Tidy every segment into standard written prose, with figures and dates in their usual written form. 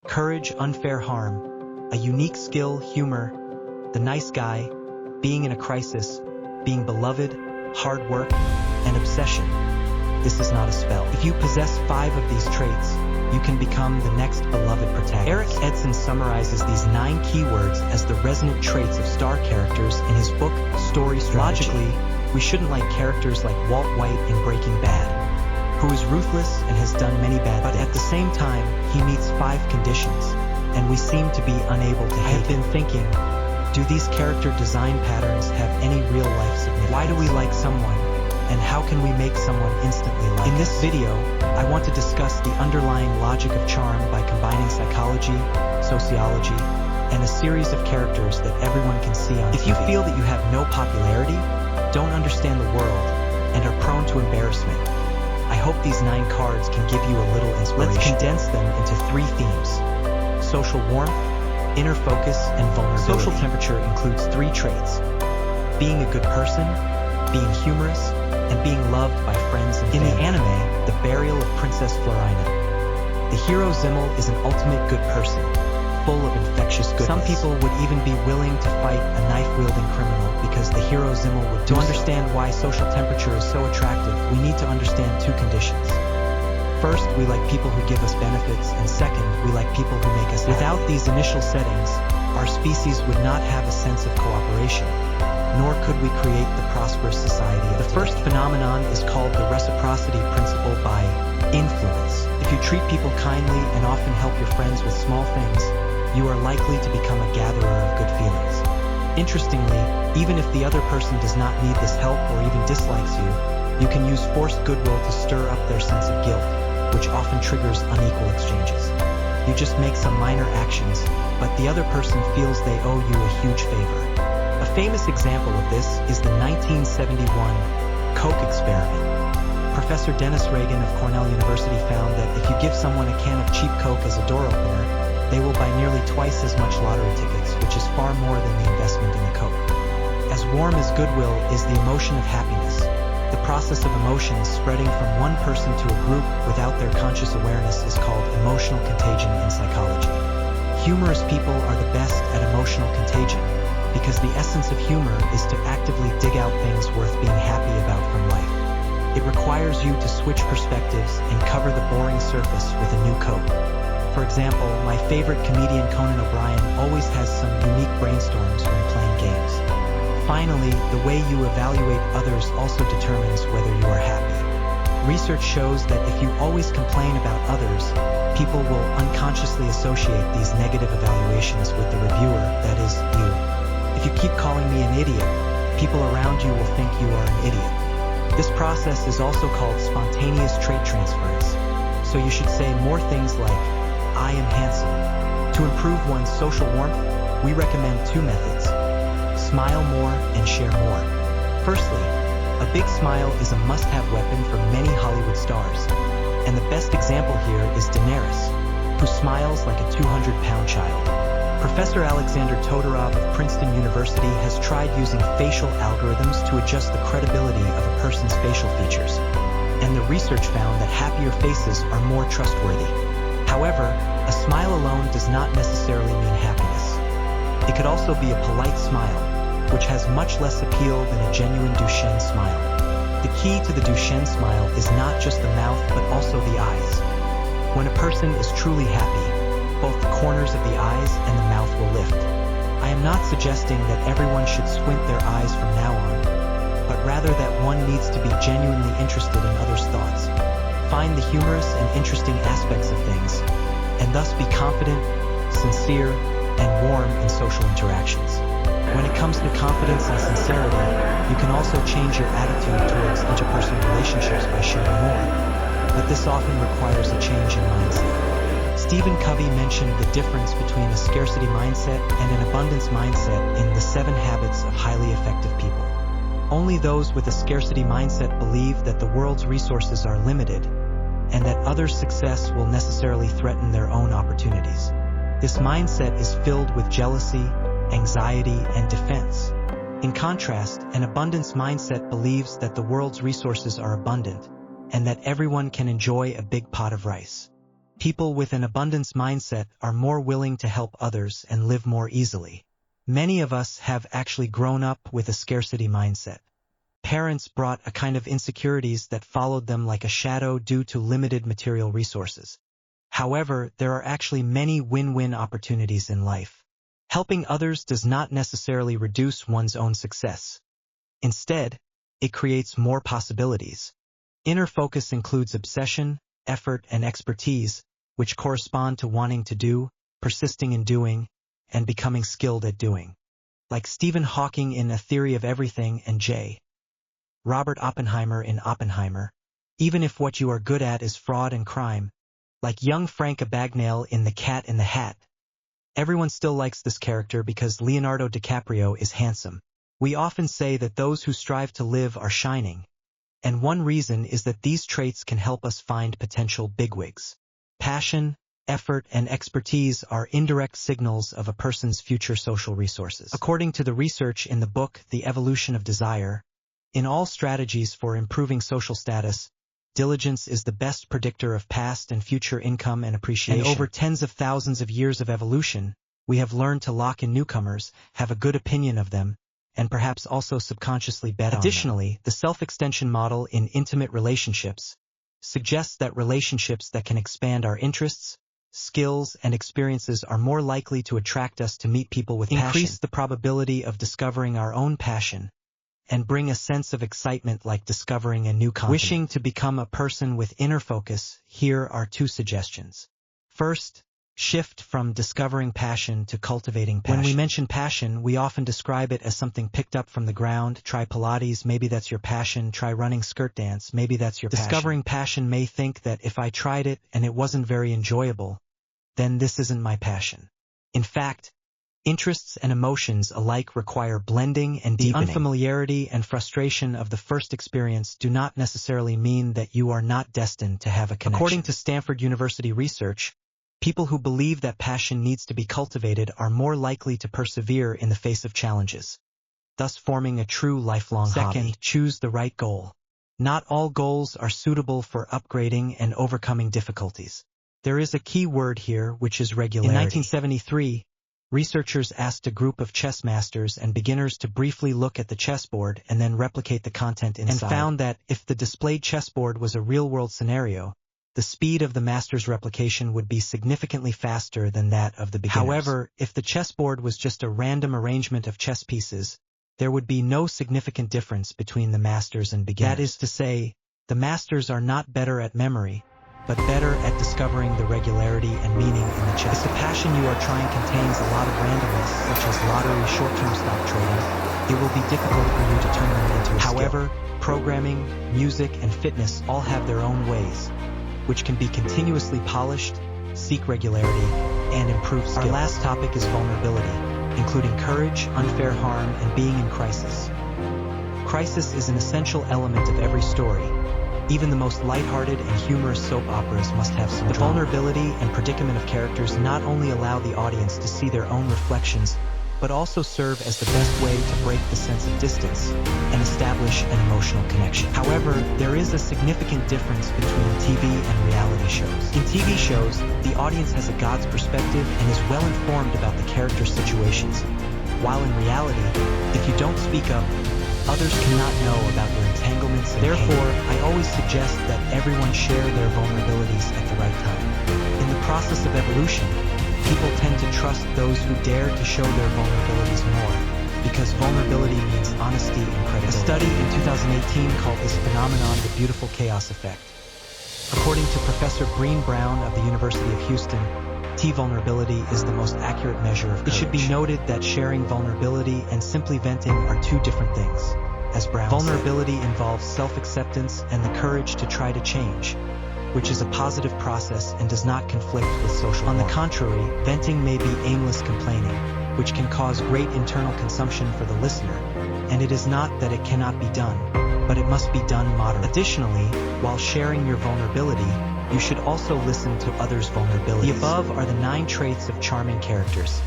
Courage, unfair harm, a unique skill, humor, the nice guy, being in a crisis, being beloved, hard work, and obsession. This is not a spell. If you possess 5 of these traits, you can become the next beloved protagonist. Eric Edson summarizes these 9 keywords as the resonant traits of star characters in his book, Story Strategy. Logically, we shouldn't like characters like Walt White in Breaking Bad, who is ruthless and has done many bad things. But at the same time, he meets 5 conditions, and we seem to be unable to hate. I have been thinking, do these character design patterns have any real-life significance? Why do we like someone, and how can we make someone instantly like us? In this video, I want to discuss the underlying logic of charm by combining psychology, sociology, and a series of characters that everyone can see on TV. If you feel that you have no popularity, don't understand the world, and are prone to embarrassment, I hope these 9 cards can give you a little inspiration. Let's condense them into 3 themes: social warmth, inner focus, and vulnerability. Social temperature includes 3 traits: being a good person, being humorous, and being loved by friends and family. In the anime, The Burial of Princess Florina, the hero Zimmel is an ultimate good person, full of infectious goodness. Some people would even be willing to fight a knife-wielding criminal because the hero Zimmel would do so. To understand why social temperature is so attractive, we need to understand 2 conditions. First, we like people who give us benefits, and second, we like people who make us happy. Without these initial settings, our species would not have a sense of cooperation, nor could we create the prosperous society of today. The first phenomenon is called the reciprocity principle by influence. If you treat people kindly and often help your friends with small things, you are likely to become a gatherer of good feelings. Interestingly, even if the other person does not need this help or even dislikes you, you can use forced goodwill to stir up their sense of guilt, which often triggers unequal exchanges. You just make some minor actions, but the other person feels they owe you a huge favor. A famous example of this is the 1971 Coke experiment. Professor Dennis Reagan of Cornell University found that if you give someone a can of cheap Coke as a door opener, they will buy nearly twice as much lottery tickets, which is far more than the investment in the Coke. As warm as goodwill is the emotion of happiness, the process of emotions spreading from one person to a group without their conscious awareness is called emotional contagion in psychology. Humorous people are the best at emotional contagion, because the essence of humor is to actively dig out things worth being happy about from life. It requires you to switch perspectives and cover the boring surface with a new coat. For example, my favorite comedian Conan O'Brien always has some unique brainstorms when playing games. Finally, the way you evaluate others also determines whether you are happy. Research shows that if you always complain about others, people will unconsciously associate these negative evaluations with the reviewer, that is, you. If you keep calling me an idiot, people around you will think you are an idiot. This process is also called spontaneous trait transference. So you should say more things like, I am handsome. To improve one's social warmth, we recommend 2 methods: smile more and share more. Firstly, a big smile is a must-have weapon for many Hollywood stars. And the best example here is Daenerys, who smiles like a 200-pound child. Professor Alexander Todorov of Princeton University has tried using facial algorithms to adjust the credibility of a person's facial features. And the research found that happier faces are more trustworthy. However, a smile alone does not necessarily mean happiness. It could also be a polite smile, which has much less appeal than a genuine Duchenne smile. The key to the Duchenne smile is not just the mouth but also the eyes. When a person is truly happy, both the corners of the eyes and the mouth will lift. I am not suggesting that everyone should squint their eyes from now on, but rather that one needs to be genuinely interested in others' thoughts, find the humorous and interesting aspects of things, and thus be confident, sincere, and warm in social interactions. When it comes to confidence and sincerity, you can also change your attitude towards interpersonal relationships by sharing more, but this often requires a change in mindset. Stephen Covey mentioned the difference between a scarcity mindset and an abundance mindset in The 7 Habits of Highly Effective People. Only those with a scarcity mindset believe that the world's resources are limited, and that others' success will necessarily threaten their own opportunities. This mindset is filled with jealousy, anxiety, and defense. In contrast, an abundance mindset believes that the world's resources are abundant, and that everyone can enjoy a big pot of rice. People with an abundance mindset are more willing to help others and live more easily. Many of us have actually grown up with a scarcity mindset. Parents brought a kind of insecurities that followed them like a shadow due to limited material resources. However, there are actually many win-win opportunities in life. Helping others does not necessarily reduce one's own success. Instead, it creates more possibilities. Inner focus includes obsession, effort, and expertise, which correspond to wanting to do, persisting in doing, and becoming skilled at doing. Like Stephen Hawking in A Theory of Everything and J. Robert Oppenheimer in Oppenheimer, even if what you are good at is fraud and crime, like young Frank Abagnale in The Cat in the Hat. Everyone still likes this character because Leonardo DiCaprio is handsome. We often say that those who strive to live are shining, and one reason is that these traits can help us find potential bigwigs. Passion, effort, and expertise are indirect signals of a person's future social resources. According to the research in the book The Evolution of Desire, in all strategies for improving social status, diligence is the best predictor of past and future income and appreciation. And over tens of thousands of years of evolution, we have learned to lock in newcomers, have a good opinion of them, and perhaps also subconsciously bet on them. Additionally, the self-extension model in intimate relationships suggests that relationships that can expand our interests, skills, and experiences are more likely to attract us to meet people with passion, increase the probability of discovering our own passion, and bring a sense of excitement like discovering a new continent. Wishing to become a person with inner focus, here are 2 suggestions. First, shift from discovering passion to cultivating passion. When we mention passion, we often describe it as something picked up from the ground. Try Pilates, maybe that's your passion. Try running skirt dance, maybe that's your passion. Discovering passion may think that if I tried it and it wasn't very enjoyable, then this isn't my passion. In fact, interests and emotions alike require blending and deepening. The unfamiliarity and frustration of the first experience do not necessarily mean that you are not destined to have a connection. According to Stanford University research, people who believe that passion needs to be cultivated are more likely to persevere in the face of challenges, thus forming a true lifelong hobby. Second, choose the right goal. Not all goals are suitable for upgrading and overcoming difficulties. There is a key word here, which is regularity. In 1973, researchers asked a group of chess masters and beginners to briefly look at the chessboard and then replicate the content inside, and found that if the displayed chessboard was a real-world scenario, the speed of the master's replication would be significantly faster than that of the beginners. However, if the chessboard was just a random arrangement of chess pieces, there would be no significant difference between the masters and beginners. That is to say, the masters are not better at memory, but better at discovering the regularity and meaning in the chess. If the passion you are trying contains a lot of randomness, such as lottery short-term stock trading, it will be difficult for you to turn them into a skill. However, programming, music, and fitness all have their own ways, which can be continuously polished, seek regularity, and improve skill. Our last topic is vulnerability, including courage, unfair harm, and being in crisis. Crisis is an essential element of every story. Even the most lighthearted and humorous soap operas must have some drama. The vulnerability and predicament of characters not only allow the audience to see their own reflections, but also serve as the best way to break the sense of distance and establish an emotional connection. However, there is a significant difference between TV and reality shows. In TV shows, the audience has a God's perspective and is well informed about the characters' situations, while in reality, if you don't speak up, others cannot know about your entanglements and Therefore, I always suggest that everyone share their vulnerabilities at the right time. In the process of evolution, people tend to trust those who dare to show their vulnerabilities more, because vulnerability means honesty and credibility. A study in 2018 called this phenomenon the beautiful chaos effect. According to Professor Breen Brown of the University of Houston, T-vulnerability is the most accurate measure of courage. It should be noted that sharing vulnerability and simply venting are 2 different things. As Brown vulnerability said, involves self-acceptance and the courage to try to change, which is a positive process and does not conflict with social norms. On the contrary, venting may be aimless complaining, which can cause great internal consumption for the listener, and it is not that it cannot be done, but it must be done moderately. Additionally, while sharing your vulnerability, you should also listen to others' vulnerabilities. The above are the 9 traits of charming characters.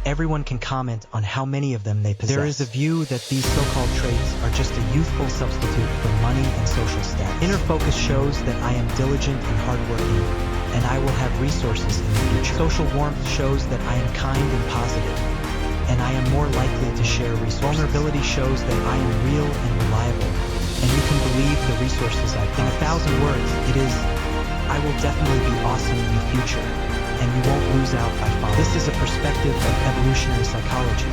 Everyone can comment on how many of them they possess. There is a view that these so-called traits are just a youthful substitute for money and social status. Inner focus shows that I am diligent and hardworking, and I will have resources in the future. Social warmth shows that I am kind and positive, and I am more likely to share resources. Vulnerability shows that I am real and reliable, and you can believe the resources I bring. In 1,000 words, it is, I will definitely be awesome in the future, and you won't lose out by following. This is a perspective of evolutionary psychology,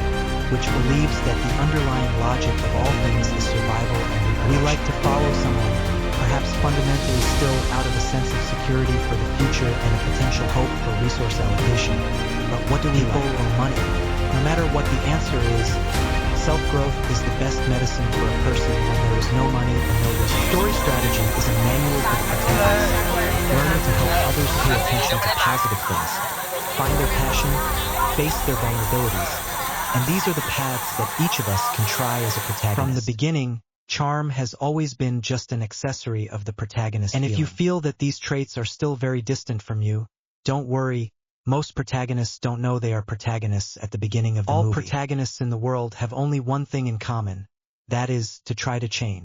which believes that the underlying logic of all things is survival and reproduction. We like to follow someone, perhaps fundamentally still out of a sense of security for the future and a potential hope for resource allocation. But what do we like? People or money? No matter what the answer is, self-growth is the best medicine for a person when there is no money and no resources. Story strategy is a manual for protagonists, learning to help others pay attention to positive things, find their passion, face their vulnerabilities, and these are the paths that each of us can try as a protagonist. From the beginning, charm has always been just an accessory of the protagonist. And if you feel that these traits are still very distant from you, don't worry. Most protagonists don't know they are protagonists at the beginning of the movie. All protagonists in the world have only one thing in common, that is, to try to change.